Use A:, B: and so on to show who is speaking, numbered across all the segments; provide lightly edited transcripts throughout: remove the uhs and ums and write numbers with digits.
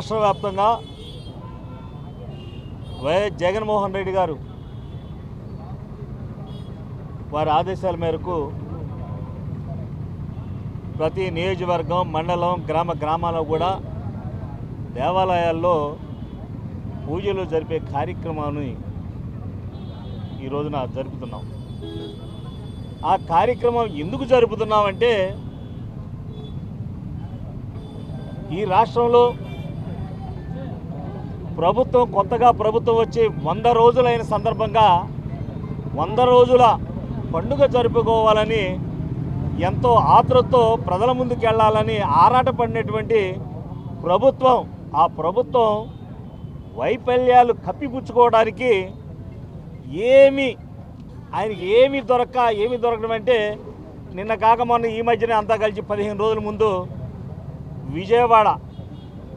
A: రాష్ట్ర వ్యాప్తంగా వైఎస్ జగన్మోహన్ రెడ్డి గారు వారి ఆదేశాల మేరకు ప్రతి నియోజకవర్గం, మండలం, గ్రామాల్లో కూడా దేవాలయాల్లో పూజలు జరిపే కార్యక్రమాన్ని ఈ రోజున జరుపుతున్నాం. ఆ కార్యక్రమం ఎందుకు జరుపుతున్నామంటే ఈ రాష్ట్రంలో కొత్తగా ప్రభుత్వం వచ్చి 100 రోజులైన సందర్భంగా 100 రోజుల పండుగ జరుపుకోవాలని ఎంతో ఆతృతతో ప్రజల ముందుకు వెళ్ళాలని ఆరాటపడినటువంటి ప్రభుత్వం, ఆ ప్రభుత్వం వైఫల్యాలు కప్పిపుచ్చుకోవడానికి ఆయనకి ఏమీ దొరకడం అంటే నిన్న కాక మొన్న ఈ మధ్యనే అంతా కలిసి 15 రోజుల ముందు విజయవాడ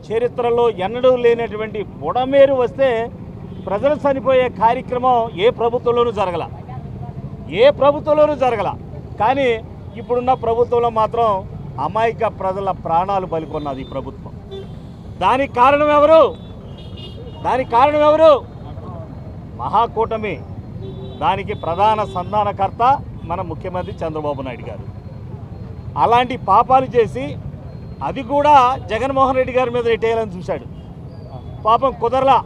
A: చరిత్రలో ఎన్నడూ లేనటువంటి బుడమేరు వస్తే ప్రజలు చనిపోయే కార్యక్రమం ఏ ప్రభుత్వంలోనూ జరగల. కానీ ఇప్పుడున్న ప్రభుత్వంలో మాత్రం అమాయక ప్రజల ప్రాణాలు బలికొన్నది ఈ ప్రభుత్వం. దానికి కారణం ఎవరు? మహాకూటమి. దానికి ప్రధాన సంధానకర్త మన ముఖ్యమంత్రి చంద్రబాబు నాయుడు గారు. అలాంటి పాపాలు చేసి అది కూడా జగన్మోహన్ రెడ్డి గారి మీద నెట్టేయాలని చూశాడు. పాపం కుదరలా.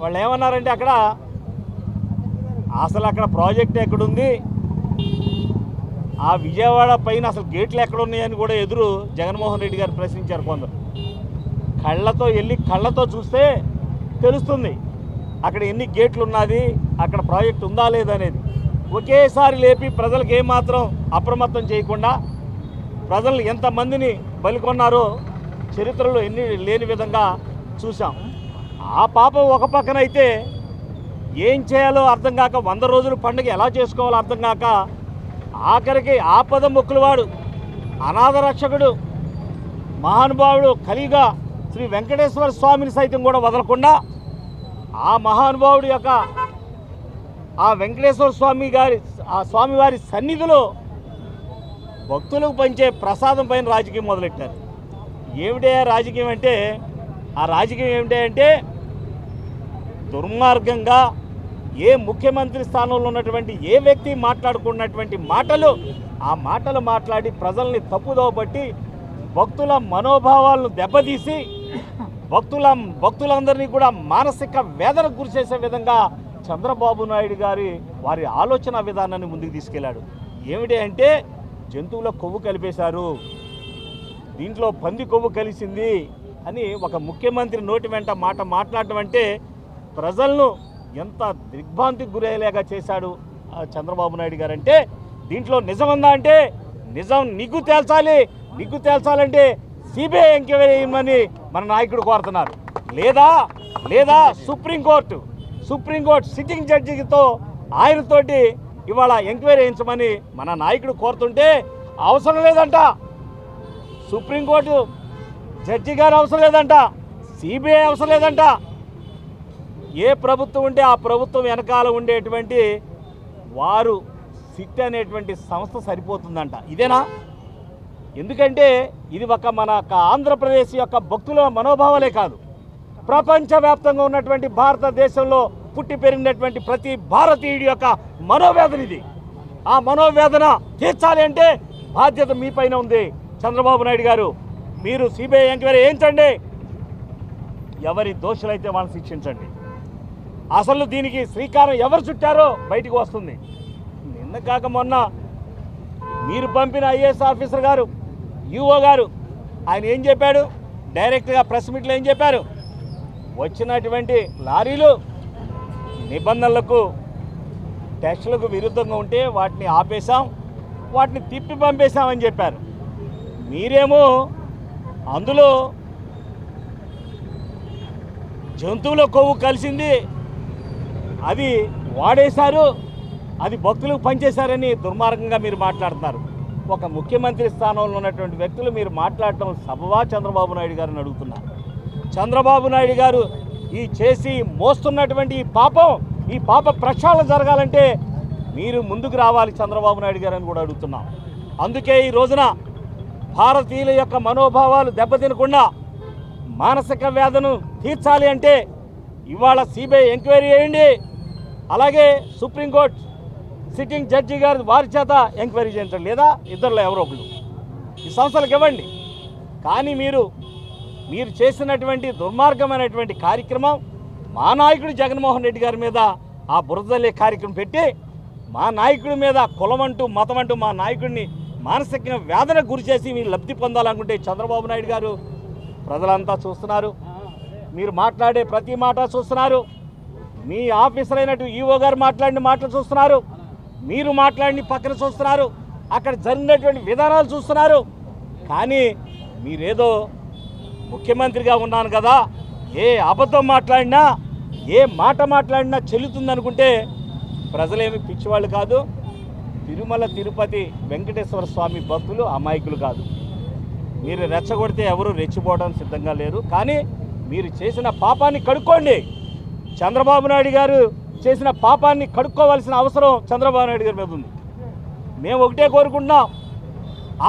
A: వాళ్ళు ఏమన్నారంటే అక్కడ ప్రాజెక్ట్ ఎక్కడుంది, ఆ విజయవాడ పైన అసలు గేట్లు ఎక్కడున్నాయని కూడా ఎదురు జగన్మోహన్ రెడ్డి గారు ప్రశ్నించారు. కొందరు కళ్ళతో చూస్తే తెలుస్తుంది అక్కడ ఎన్ని గేట్లు ఉన్నది, అక్కడ ప్రాజెక్ట్ ఉందా లేదనేది. ఒకేసారి లేపి ప్రజలకు ఏమాత్రం అప్రమత్తం చేయకుండా ప్రజలు ఎంతమందిని బలికొన్నారో చరిత్రలో ఎన్ని లేని విధంగా చూసాం. ఆ పాపం ఒక పక్కనైతే ఏం చేయాలో అర్థం కాక 100 రోజుల పండుగ ఎలా చేసుకోవాలో అర్థం కాక ఆఖరికి ఆపద మొక్కులవాడు, అనాథ రక్షకుడు, మహానుభావుడు కలిగా శ్రీ వెంకటేశ్వర స్వామిని సైతం కూడా వదలకుండా ఆ మహానుభావుడి యొక్క ఆ వెంకటేశ్వర స్వామివారి సన్నిధిలో భక్తులకు పంచే ప్రసాదం పైన రాజకీయం మొదలెట్టారు. రాజకీయం ఏమిటంటే దుర్మార్గంగా ఏ ముఖ్యమంత్రి స్థానంలో ఉన్నటువంటి ఏ వ్యక్తి మాట్లాడుకున్నటువంటి ఆ మాటలు మాట్లాడి ప్రజల్ని తప్పుదోవ పట్టి భక్తుల మనోభావాలను దెబ్బతీసి భక్తులందరినీ కూడా మానసిక వేదనకు గురిచేసే విధంగా చంద్రబాబు నాయుడు వారి ఆలోచన విధానాన్ని ముందుకు తీసుకెళ్లాడు. ఏమిటి జంతువుల కొవ్వు కలిపేశారు, దీంట్లో పంది కొవ్వు కలిసింది అని ఒక ముఖ్యమంత్రి నోటి వెంట మాట్లాడటం అంటే ప్రజలను ఎంత దిగ్భ్రాంతికి గురయ్యేలాగా చేశాడు చంద్రబాబు నాయుడు గారు. అంటే దీంట్లో నిజం అంటే నిజం నిగ్గు తేల్చాలంటే సిబిఐ ఎంక్వైరీ చేయమని మన నాయకుడు కోరుతున్నారు. లేదా సుప్రీంకోర్టు సిట్టింగ్ జడ్జితో ఆయనతోటి ఇవాళ ఎంక్వైరీ చేయించమని మన నాయకుడు కోరుతుంటే అవసరం లేదంట. సుప్రీంకోర్టు జడ్జి గారు అవసరం లేదంట, సిబిఐ అవసరం లేదంట. ఏ ప్రభుత్వం ఉంటే ఆ ప్రభుత్వం వెనకాల ఉండేటువంటి వారు సిట్ అనేటువంటి సంస్థ సరిపోతుందంట. ఇదేనా? ఎందుకంటే ఇది మన ఆంధ్రప్రదేశ్ యొక్క భక్తుల మనోభావాలే కాదు, ప్రపంచవ్యాప్తంగా ఉన్నటువంటి భారతదేశంలో పుట్టి పెరిగినటువంటి ప్రతి భారతీయుడి యొక్క మనోవేదన ఇది. ఆ మనోవేదన తీర్చాలి అంటే బాధ్యత మీ పైన ఉంది చంద్రబాబు నాయుడు గారు. మీరు సిబిఐ ఎంక్వైరీ చేయించండి, ఎవరి దోషులైతే వాళ్ళని శిక్షించండి. అసలు దీనికి శ్రీకారం ఎవరు చుట్టారో బయటికి వస్తుంది. నిన్న కాక మొన్న మీరు పంపిన ఐఏఎస్ ఆఫీసర్ గారు, యూఓ గారు, ఆయన ఏం చెప్పాడు? డైరెక్ట్గా ప్రెస్ మీట్లో ఏం చెప్పారు? వచ్చినటువంటి లారీలు నిబంధనలకు టెస్టులకు విరుద్ధంగా ఉంటే వాటిని ఆపేశాం, వాటిని తిప్పి పంపేశామని చెప్పారు. మీరేమో అందులో జంతువుల కొవ్వు కలిసింది, అది వాడేశారు, అది భక్తులకు పనిచేశారని దుర్మార్గంగా మీరు మాట్లాడుతున్నారు. ఒక ముఖ్యమంత్రి స్థానంలో ఉన్నటువంటి వ్యక్తులు మీరు మాట్లాడటం సబవా చంద్రబాబు నాయుడు గారిని అడుగుతున్నారు. చంద్రబాబు నాయుడు గారు ఈ చేసి మోస్తున్నటువంటి ఈ పాప ప్రక్షాళన జరగాలంటే మీరు ముందుకు రావాలి చంద్రబాబు నాయుడు గారు అని కూడా అడుగుతున్నాం. అందుకే ఈ రోజున భారతీయుల యొక్క మనోభావాలు దెబ్బతినకుండా మానసిక వేదను తీర్చాలి అంటే ఇవాళ సిబిఐ ఎంక్వైరీ చేయండి, అలాగే సుప్రీంకోర్టు సిట్టింగ్ జడ్జి గారు వారి చేత ఎంక్వైరీ చేయించండి, లేదా ఇద్దరులో ఎవరో ఒకరు ఈ సంస్థలకు ఇవ్వండి. కానీ మీరు చేసినటువంటి దుర్మార్గమైనటువంటి కార్యక్రమం మా నాయకుడు జగన్మోహన్ రెడ్డి గారి మీద ఆ బురదలే కార్యక్రమం పెట్టి మా నాయకుడి మీద కులమంటూ మతమంటూ మా నాయకుడిని మానసిక వేదనకు గురి చేసి మీరు లబ్ధి పొందాలనుకుంటే చంద్రబాబు నాయుడు గారు ప్రజలంతా చూస్తున్నారు, మీరు మాట్లాడే ప్రతి మాట చూస్తున్నారు, మీ ఆఫీసర్ అయినట్టు ఈఓ గారు మాట్లాడిన మాటలు చూస్తున్నారు, మీరు మాట్లాడిన పక్కన చూస్తున్నారు, అక్కడ జరిగినటువంటి విధానాలు చూస్తున్నారు. కానీ మీరేదో ముఖ్యమంత్రిగా ఉన్నాను కదా, ఏ అబద్ధం మాట్లాడినా ఏ మాట మాట్లాడినా చెల్లుతుందనుకుంటే ప్రజలేమి పిచ్చివాళ్ళు కాదు. తిరుమల తిరుపతి వెంకటేశ్వర స్వామి భక్తులు అమాయకులు కాదు. మీరు రెచ్చగొడితే ఎవరు రెచ్చిపోవడానికి సిద్ధంగా లేరు. కానీ మీరు చేసిన పాపాన్ని కడుక్కోండి. చంద్రబాబు నాయుడు గారు చేసిన పాపాన్ని కడుక్కోవాల్సిన అవసరం చంద్రబాబు నాయుడు గారి మీద ఉంది. మేము ఒకటే కోరుకుంటున్నాం,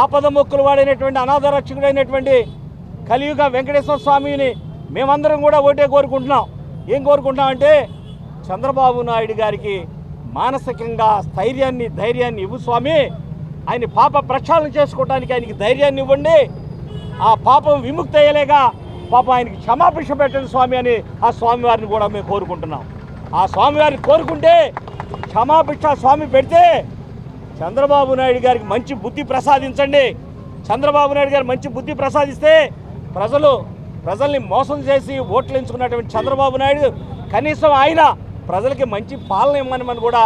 A: ఆపద మొక్కులు వాడైనటువంటి అనాథ రక్షకుడైనటువంటి కలియుగ వెంకటేశ్వర స్వామిని మేమందరం కూడా ఒకటే కోరుకుంటున్నాం. ఏం కోరుకుంటున్నామంటే చంద్రబాబు నాయుడు గారికి మానసికంగా స్థైర్యాన్ని ధైర్యాన్ని ఇవ్వు స్వామి, ఆయన పాప ప్రక్షాళన చేసుకోవడానికి ఆయనకి ధైర్యాన్ని ఇవ్వండి, ఆ పాపం విముక్తి అయ్యేలేగా పాపం ఆయనకి క్షమాభిష పెట్టండి స్వామి అని ఆ స్వామివారిని కూడా మేము కోరుకుంటున్నాం. ఆ స్వామివారిని కోరుకుంటే క్షమాభిష స్వామి పెడితే చంద్రబాబు నాయుడు గారికి మంచి బుద్ధి ప్రసాదించండి. చంద్రబాబు నాయుడు గారు మంచి బుద్ధి ప్రసాదిస్తే ప్రజల్ని మోసం చేసి ఓట్లు ఎంచుకున్నటువంటి చంద్రబాబు నాయుడు కనీసం ఆయన ప్రజలకి మంచి పాలన ఇవ్వమని కూడా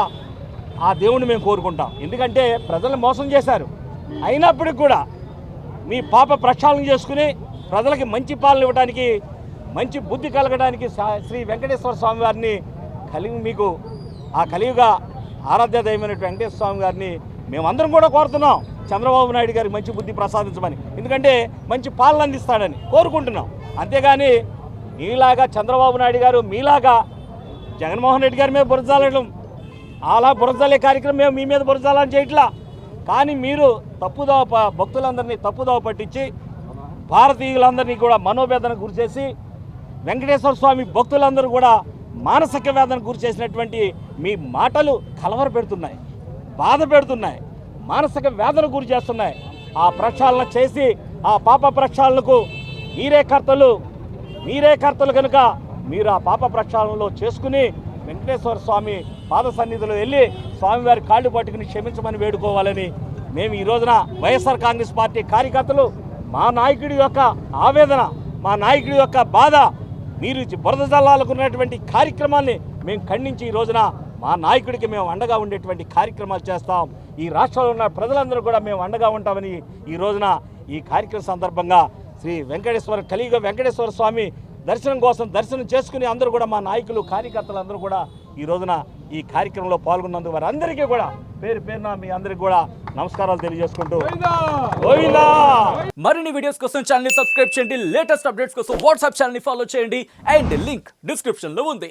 A: ఆ దేవుణ్ణి మేము కోరుకుంటాం. ఎందుకంటే ప్రజల్ని మోసం చేశారు, అయినప్పటికి కూడా మీ పాప ప్రక్షాళన చేసుకుని ప్రజలకి మంచి పాలన ఇవ్వడానికి మంచి బుద్ధి కలగడానికి శ్రీ వెంకటేశ్వర స్వామి వారిని మీకు ఆ కలియుగ ఆరాధ్య దైవమైనటువంటి వెంకటేశ్వర స్వామి గారిని మేమందరం కూడా కోరుతున్నాం చంద్రబాబు నాయుడు గారికి మంచి బుద్ధి ప్రసాదించమని. ఎందుకంటే మంచి పాలన అందిస్తాడని కోరుకుంటున్నాం. అంతేగాని మీలాగా చంద్రబాబు నాయుడు గారు మీలాగా జగన్మోహన్ రెడ్డి గారి మీద బురజాలడం, అలా బురజాలే కార్యక్రమం మేము మీ మీద బురజాలని చేయట్లా. కానీ మీరు భక్తులందరినీ తప్పుదోవ పట్టించి భారతీయులందరినీ కూడా మనోవేదనకు గురి చేసి వెంకటేశ్వర స్వామి భక్తులందరూ కూడా మానసిక వేదనకు గురి చేసినటువంటి మీ మాటలు కలవర పెడుతున్నాయి, బాధ పెడుతున్నాయి, మానసిక వేదనకు గురి చేస్తున్నాయి. ఆ ప్రక్షాళన చేసి ఆ పాప ప్రక్షాళనకు మీరే కర్తలు కనుక మీరు ఆ పాప ప్రక్షాళనలో చేసుకుని వెంకటేశ్వర స్వామి పాద సన్నిధిలో వెళ్ళి స్వామివారి కాళ్ళు పట్టుకుని క్షమించమని వేడుకోవాలని మేము ఈ రోజున వైఎస్ఆర్ కాంగ్రెస్ పార్టీ కార్యకర్తలు మా నాయకుడి యొక్క ఆవేదన, మా నాయకుడి యొక్క బాధ, మీరు బురద జల్లాలకున్నటువంటి కార్యక్రమాన్ని మేము ఖండించి ఈ రోజున మా నాయకుడికి మేము అండగా ఉండేటువంటి కార్యక్రమాలు చేస్తాం. ఈ రాష్ట్రంలో ఉన్న ప్రజలందరూ కూడా మేము అండగా ఉంటామని ఈ రోజున ఈ కార్యక్రమం సందర్భంగా శ్రీ కలియుగ వెంకటేశ్వర స్వామి దర్శనం చేసుకుని అందరూ కూడా మా నాయకులు కార్యకర్తలు అందరూ కూడా ఈ రోజున ఈ కార్యక్రమంలో పాల్గొన్నందుకు వారందరికీ కూడా పేరున మీ అందరికీ కూడా నమస్కారాలు తెలియజేసుకుంటూ
B: మరిన్ని వీడియోస్ కోసం ఛానల్ ని సబ్స్క్రైబ్ చేయండి, లేటెస్ట్ అప్డేట్స్ కోసం వాట్సాప్ ఛానల్ ని ఫాలో చేయండి అండ్ లింక్ డిస్క్రిప్షన్ లో ఉంది.